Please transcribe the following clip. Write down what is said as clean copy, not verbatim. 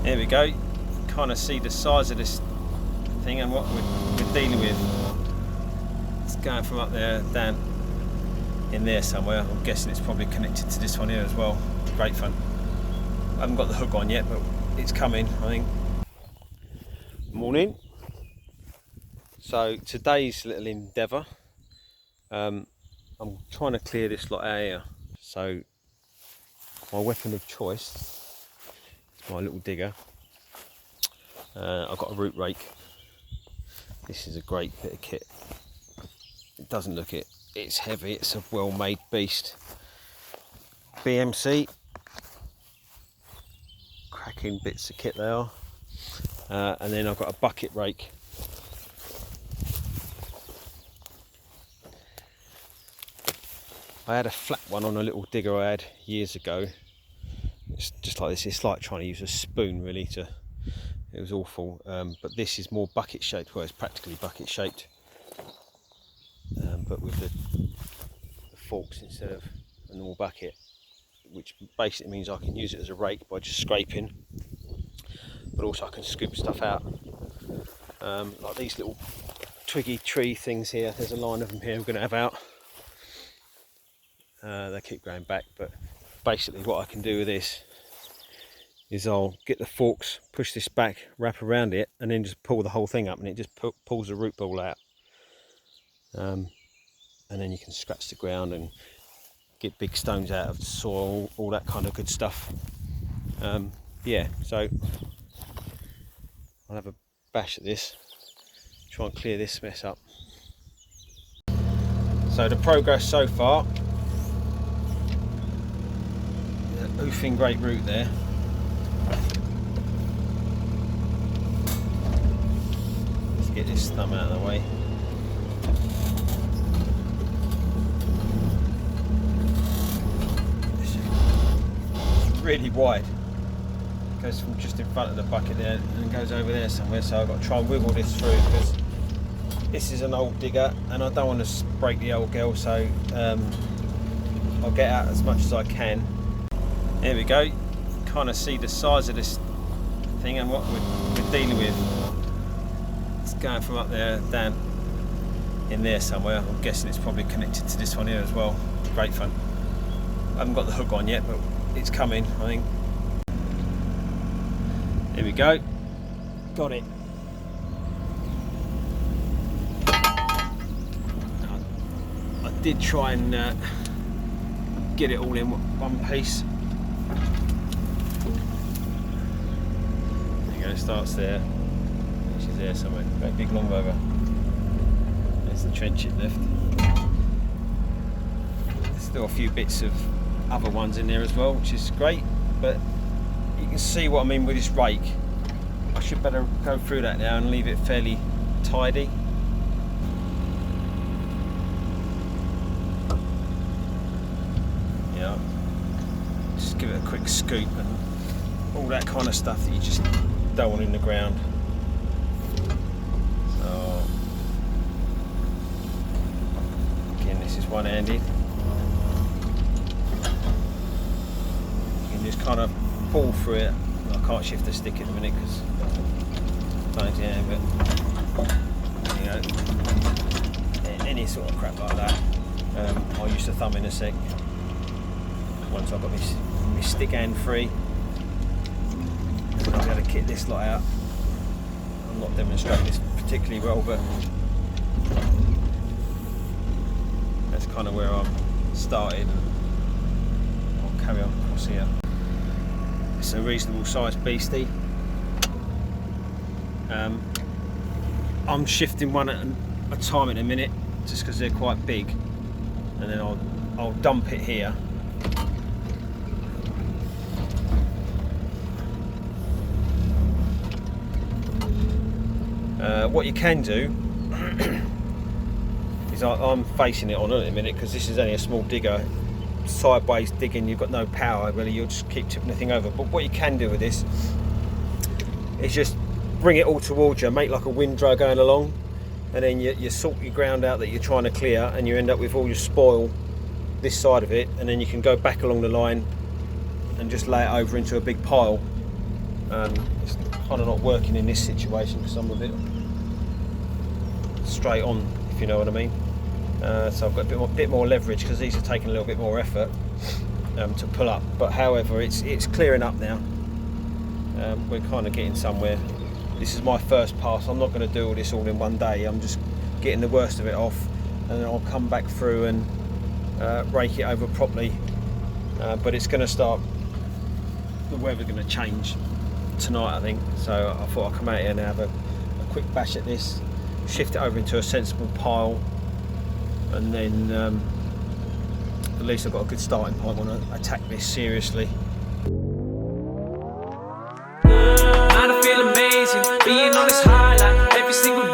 There we go. Kind of see the size of this thing and what we're dealing with. It's going from up there down in there somewhere. I'm guessing it's probably connected to this one here as well. Great fun. I haven't got the hook on yet, but it's coming, I think. Morning. So today's little endeavour, I'm trying to clear this lot out here. So my weapon of choice is my little digger. I've got a root rake. This is a great bit of kit. It doesn't look it. It's heavy. It's a well-made beast. BMC. Cracking bits of kit they are. And then I've got a bucket rake. I had a flat one on a little digger I had years ago. It's just like this. It's like trying to use a spoon really to. It was awful. But this is more bucket shaped. Well, it's practically bucket shaped, but with the forks instead of a normal bucket, which basically means I can use it as a rake by just scraping. But also I can scoop stuff out, like these little twiggy tree things here. There's a line of them here we're going to have out. They keep going back, but basically what I can do with this is I'll get the forks, push this back, wrap around it, and then just pull the whole thing up, and it just pulls the root ball out. And then you can scratch the ground and get big stones out of the soil, all that kind of good stuff. Yeah, so I'll have a bash at this, try and clear this mess up. So the progress so far, oofing great root there. Let's get this stump out of the way. It's really wide. It goes from just in front of the bucket there and goes over there somewhere, so I've got to try and wiggle this through because this is an old digger and I don't want to break the old girl, so I'll get out as much as I can. There we go. Kind of see the size of this thing and what we're dealing with. It's going from up there down in there somewhere. I'm guessing it's probably connected to this one here as well. Great fun. I haven't got the hook on yet, but it's coming, I think. There we go. Got it. I did try and get it all in one piece. It starts there, which is there somewhere. Great big long over. There's the trench it left. There's still a few bits of other ones in there as well, which is great, but you can see what I mean with this rake. I should better go through that now and leave it fairly tidy. Yeah, just give it a quick scoop and all that kind of stuff that you just don't want in the ground. So again, this is one-handed. You can just kind of pull through it. I can't shift the stick at the minute because but you know, any sort of crap like that. I'll use the thumb in a sec. Once I've got my stick hand free, I'll be able to kit this lot out. I'm not demonstrating this particularly well, but that's kind of where I'm starting. I'll carry on across here. It's a reasonable sized beastie. I'm shifting one at a time in a minute, just because they're quite big, and then I'll dump it here. What you can do is I'm facing it on at the minute because this is only a small digger. Sideways digging, you've got no power really, you'll just keep tipping the thing over. But what you can do with this is just bring it all towards you, make like a windrow going along, and then you sort your ground out that you're trying to clear, and you end up with all your spoil this side of it, and then you can go back along the line and just lay it over into a big pile. It's kind of not working in this situation because I'm a bit straight on, if you know what I mean. So I've got a bit more leverage because these are taking a little bit more effort to pull up. But however, it's clearing up now. We're kind of getting somewhere. This is my first pass. I'm not going to do all this all in one day. I'm just getting the worst of it off, and then I'll come back through and rake it over properly. But it's going to start. The weather's going to change tonight, I think. So I thought I'd come out here and have a quick bash at this, shift it over into a sensible pile, and then at least I've got a good starting point when I attack this seriously. I feel amazing, being on this high like every single